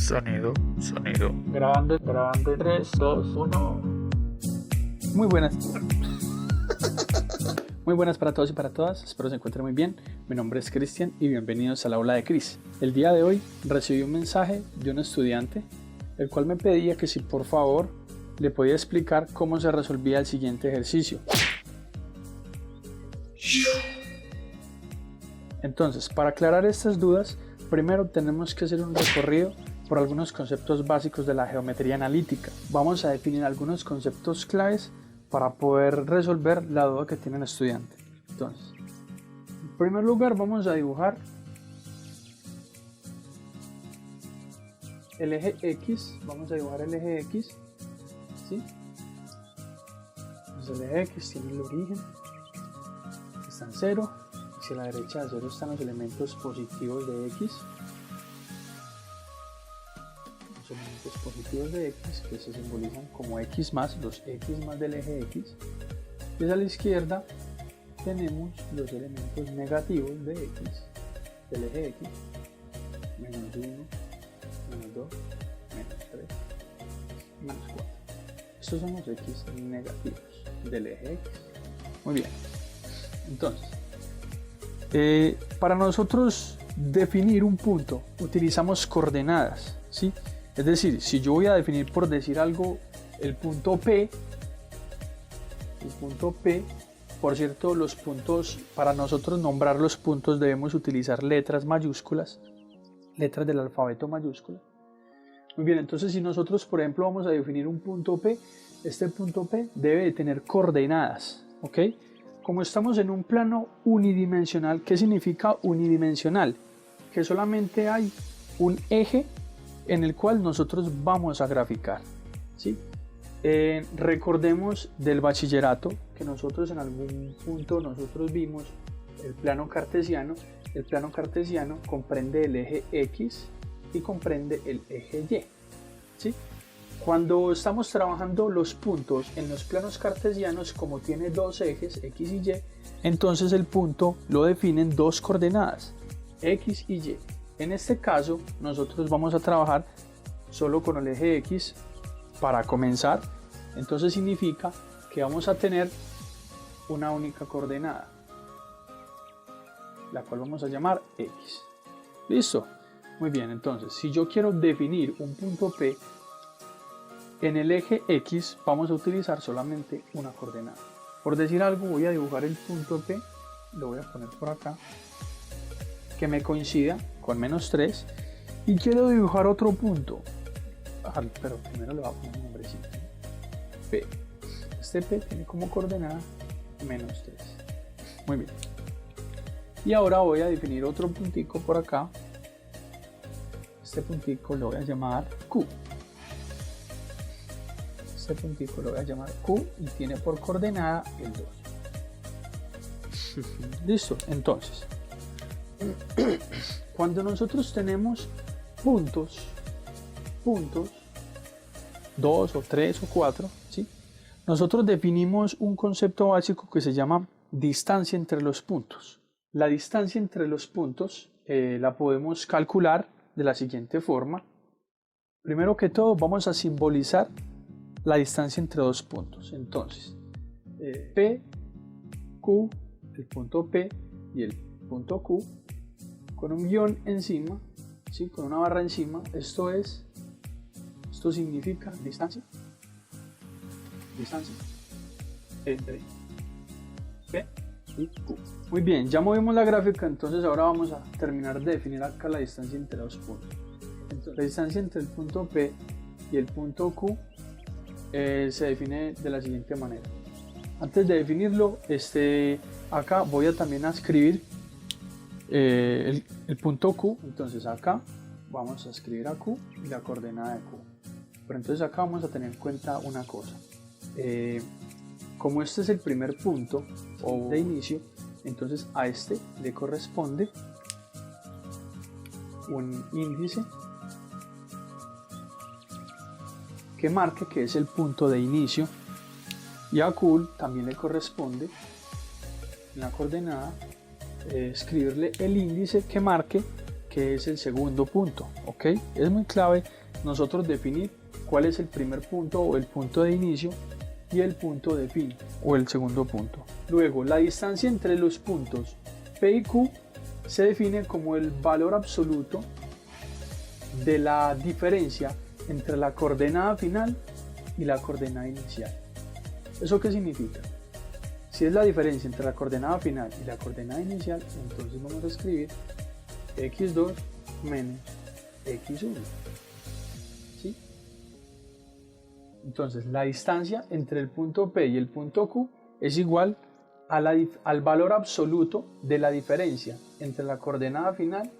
Sonido. Grabando, 3, 2, 1. Muy buenas. Muy buenas para todos y para todas, espero se encuentren muy bien. Mi nombre es Cristian y bienvenidos al aula de Cris. El día de hoy recibí un mensaje de un estudiante, el cual me pedía que si por favor le podía explicar cómo se resolvía el siguiente ejercicio. Entonces, para aclarar estas dudas, primero tenemos que hacer un recorrido por algunos conceptos básicos de la geometría analítica. Vamos a definir algunos conceptos claves para poder resolver la duda que tiene el estudiante. Entonces, en primer lugar vamos a dibujar el eje X. Vamos a dibujar el eje X, ¿sí? Entonces el eje X tiene el origen, está en 0. Hacia la derecha de 0 están los elementos positivos de X. Los elementos positivos de X que se simbolizan como X más, los X más del eje X. Y a la izquierda tenemos los elementos negativos de X, del eje X. Menos 1, menos 2, menos 3, menos 4. Estos son los X negativos del eje X. Muy bien. Entonces, para nosotros definir un punto utilizamos coordenadas, ¿sí? Es decir, si yo voy a definir, por decir algo, el punto P, por cierto, los puntos, para nosotros nombrar los puntos debemos utilizar letras mayúsculas, letras del alfabeto mayúscula. Muy bien, entonces si nosotros, por ejemplo, vamos a definir un punto P, este punto P debe de tener coordenadas, ¿ok? Como estamos en un plano unidimensional, ¿qué significa unidimensional? Que solamente hay un eje en el cual nosotros vamos a graficar, ¿sí? Recordemos del bachillerato que nosotros en algún punto nosotros vimos el plano cartesiano. El plano cartesiano comprende el eje X y comprende el eje Y, ¿sí? Cuando estamos trabajando los puntos en los planos cartesianos, como tiene dos ejes, X y Y, entonces el punto lo definen dos coordenadas, X y Y. En este caso, nosotros vamos a trabajar solo con el eje X para comenzar. Entonces significa que vamos a tener una única coordenada, la cual vamos a llamar X. ¿Listo? Muy bien, entonces, si yo quiero definir un punto P, en el eje X vamos a utilizar solamente una coordenada. Por decir algo, voy a dibujar el punto P, lo voy a poner por acá, que me coincida con menos 3, y quiero dibujar otro punto, pero primero le voy a poner un nombrecito, P. Este P tiene como coordenada menos 3. Muy bien. Y ahora voy a definir otro puntico por acá. Este puntico lo voy a llamar Q. Este puntico lo voy a llamar Q y tiene por coordenada el 2. Listo, entonces cuando nosotros tenemos puntos 2 o 3 o 4, ¿sí? Nosotros definimos un concepto básico que se llama distancia entre los puntos. La distancia entre los puntos la podemos calcular de la siguiente forma. Primero que todo vamos a simbolizar la distancia entre dos puntos. Entonces, P, Q, el punto P y el punto Q, con un guión encima, ¿sí? Con una barra encima, esto significa distancia entre P y Q. Muy bien, ya movimos la gráfica, entonces ahora vamos a terminar de definir acá la distancia entre los puntos. Entonces, la distancia entre el punto P y el punto Q se define de la siguiente manera. Antes de definirlo, acá voy a también a escribir el punto Q. Entonces acá vamos a escribir a Q y la coordenada de Q. Pero entonces acá vamos a tener en cuenta una cosa. Como este es el primer punto de inicio, entonces a este le corresponde un índice que marque que es el punto de inicio, y a Q también le corresponde en la coordenada escribirle el índice que marque que es el segundo punto, ¿ok? Es muy clave nosotros definir cuál es el primer punto o el punto de inicio y el punto de fin o el segundo punto. Luego, la distancia entre los puntos P y Q se define como el valor absoluto de la diferencia entre la coordenada final y la coordenada inicial. ¿Eso qué significa? Si es la diferencia entre la coordenada final y la coordenada inicial, entonces vamos a escribir x2 menos x1. ¿Sí? Entonces la distancia entre el punto P y el punto Q es igual al valor absoluto de la diferencia entre la coordenada final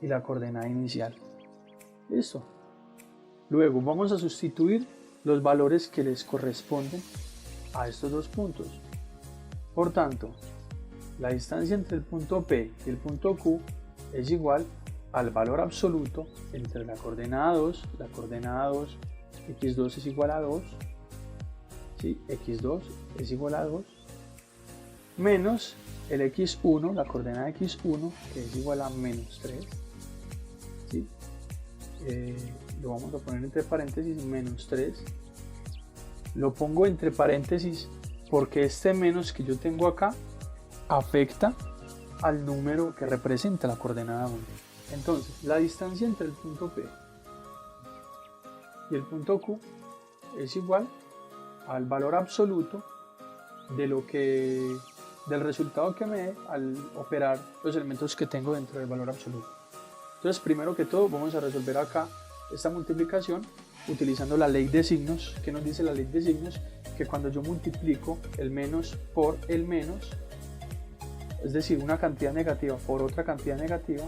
y la coordenada inicial. ¿Listo? Luego vamos a sustituir los valores que les corresponden a estos dos puntos. Por tanto, la distancia entre el punto P y el punto Q es igual al valor absoluto entre la coordenada 2, x2 es igual a 2, ¿sí? x2 es igual a 2, menos el x1, la coordenada x1, que es igual a menos 3, ¿sí? Lo vamos a poner entre paréntesis, menos 3, lo pongo entre paréntesis porque este menos que yo tengo acá afecta al número que representa la coordenada 1. Entonces, la distancia entre el punto P y el punto Q es igual al valor absoluto del resultado que me dé al operar los elementos que tengo dentro del valor absoluto. Entonces, primero que todo, vamos a resolver acá esta multiplicación utilizando la ley de signos. ¿Qué nos dice la ley de signos? Que cuando yo multiplico el menos por el menos, es decir, una cantidad negativa por otra cantidad negativa,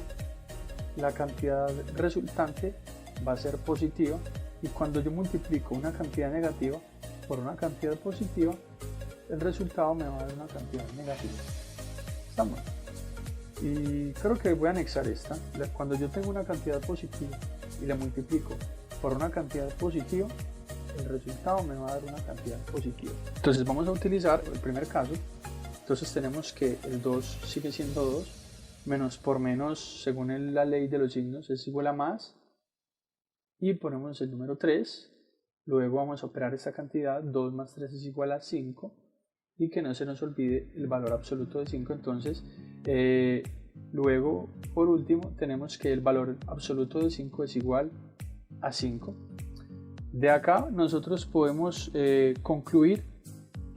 la cantidad resultante va a ser positiva, y cuando yo multiplico una cantidad negativa por una cantidad positiva, el resultado me va a dar una cantidad negativa. ¿Estamos? Y creo que voy a anexar esta. Cuando yo tengo una cantidad positiva y la multiplico por una cantidad positiva, el resultado me va a dar una cantidad positiva. Entonces vamos a utilizar el primer caso. Entonces tenemos que el 2 sigue siendo 2, menos por menos, según la ley de los signos, es igual a más, y ponemos el número 3. Luego vamos a operar esta cantidad, 2 más 3 es igual a 5, y que no se nos olvide el valor absoluto de 5. Entonces luego, por último, tenemos que el valor absoluto de 5 es igual a 5. De acá nosotros podemos concluir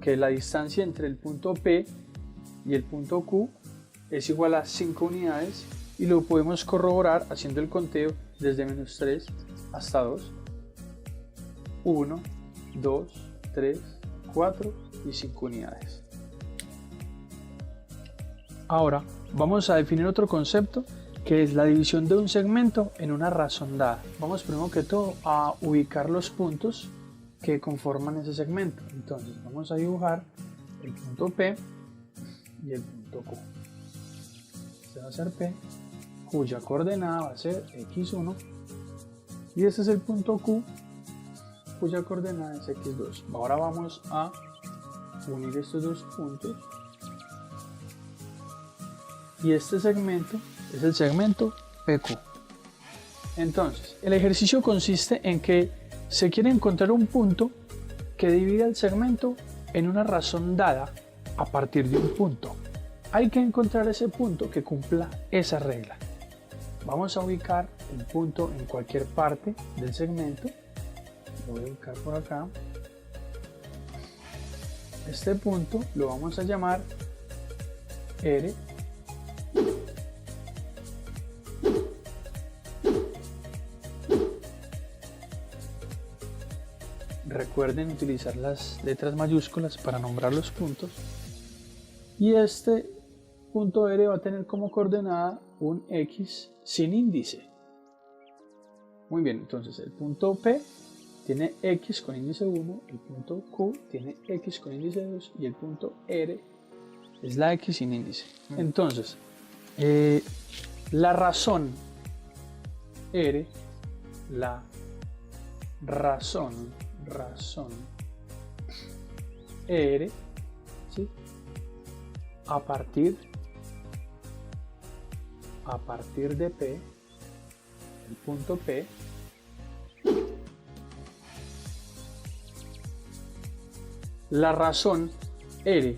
que la distancia entre el punto P y el punto Q es igual a 5 unidades, y lo podemos corroborar haciendo el conteo desde menos 3 hasta 2. 1, 2, 3, 4 y 5 unidades. Ahora vamos a definir otro concepto, que es la división de un segmento en una razón dada. Vamos primero que todo a ubicar los puntos que conforman ese segmento. Entonces vamos a dibujar el punto P y el punto Q. Este va a ser P, cuya coordenada va a ser x1, y este es el punto Q, cuya coordenada es x2. Ahora vamos a unir estos dos puntos, y este segmento es el segmento PQ. Entonces, el ejercicio consiste en que se quiere encontrar un punto que divida el segmento en una razón dada a partir de un punto. Hay que encontrar ese punto que cumpla esa regla. Vamos a ubicar el punto en cualquier parte del segmento. Lo voy a ubicar por acá. Este punto lo vamos a llamar R. Recuerden utilizar las letras mayúsculas para nombrar los puntos. Y este punto R va a tener como coordenada un X sin índice. Muy bien, entonces el punto P tiene X con índice 1, el punto Q tiene X con índice 2 y el punto R es la X sin índice. Entonces, la razón R, la razón R, ¿sí? a partir de P el punto P, la razón R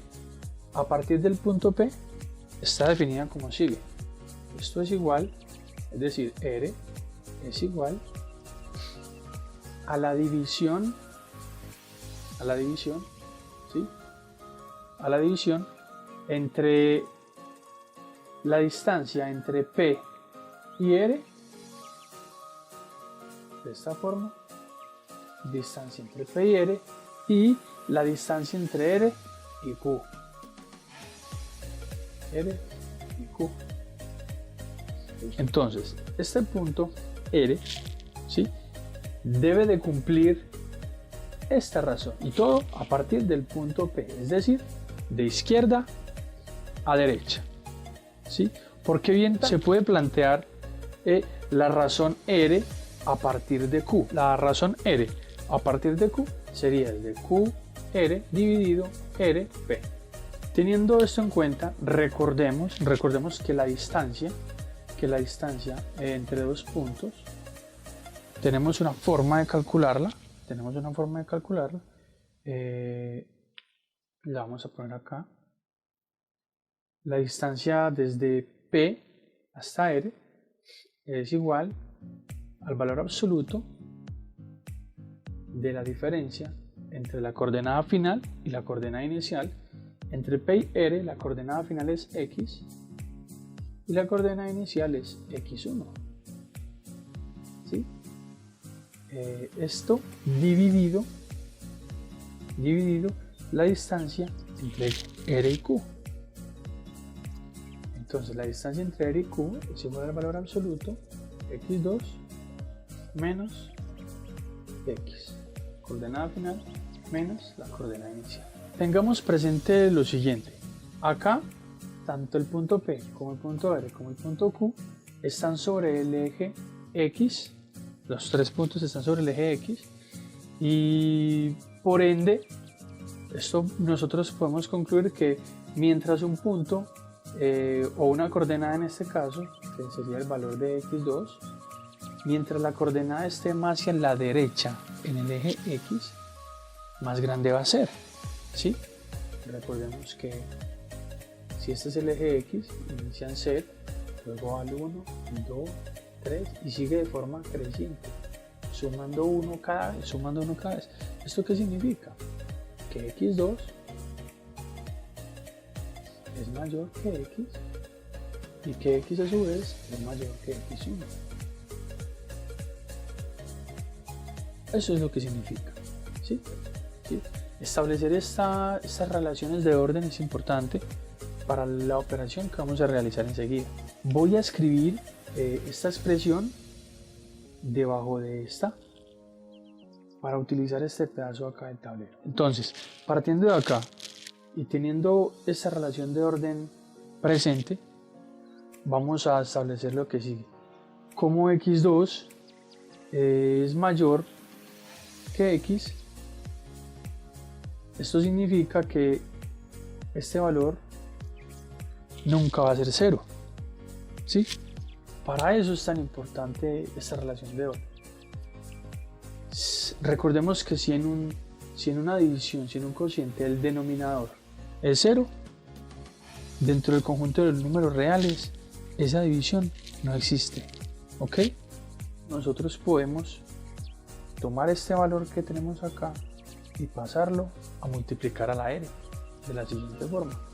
a partir del punto P está definida como sigue. Esto es igual, es decir, R es igual a la división, ¿sí? A la división entre la distancia entre P y R, de esta forma, distancia entre P y R, y la distancia entre R y Q. R y Q. Entonces, este punto R, ¿sí?, debe de cumplir esta razón, y todo a partir del punto P, es decir, de izquierda a derecha, ¿sí? Porque bien se puede plantear la razón R a partir de Q. La razón R a partir de Q sería el de QR dividido RP. Teniendo esto en cuenta, recordemos que la distancia entre dos puntos, tenemos una forma de calcularla. La vamos a poner acá. La distancia desde P hasta R es igual al valor absoluto de la diferencia entre la coordenada final y la coordenada inicial. Entre P y R, la coordenada final es X y la coordenada inicial es X1. ¿Sí? Esto dividido la distancia entre R y Q. Entonces la distancia entre R y Q es igual al valor absoluto X2 menos X, coordenada final menos la coordenada inicial. Tengamos presente lo siguiente: acá tanto el punto P como el punto R como el punto Q están sobre el eje X. Los tres puntos están sobre el eje X, y por ende nosotros podemos concluir que mientras un punto o una coordenada, en este caso que sería el valor de X2, mientras la coordenada esté más hacia la derecha en el eje X, más grande va a ser, ¿sí? Recordemos que si este es el eje X, inicia en Z, luego al 1, 2, 3 y sigue de forma creciente, sumando uno cada vez. ¿Esto qué significa? Que X2 es mayor que X y que X a su vez es mayor que X1. Eso es lo que significa, ¿sí? ¿Sí? Establecer estas relaciones de orden es importante para la operación que vamos a realizar enseguida. Voy a escribir esta expresión debajo de esta para utilizar este pedazo acá del tablero. Entonces, partiendo de acá y teniendo esta relación de orden presente, vamos a establecer lo que sigue. Como X2 es mayor que X, esto significa que este valor nunca va a ser 0, ¿sí? Para eso es tan importante esta relación de orden. Recordemos que si en una división, si en un cociente el denominador es 0, dentro del conjunto de los números reales, esa división no existe, ¿ok? Nosotros podemos tomar este valor que tenemos acá y pasarlo a multiplicar a la R de la siguiente forma.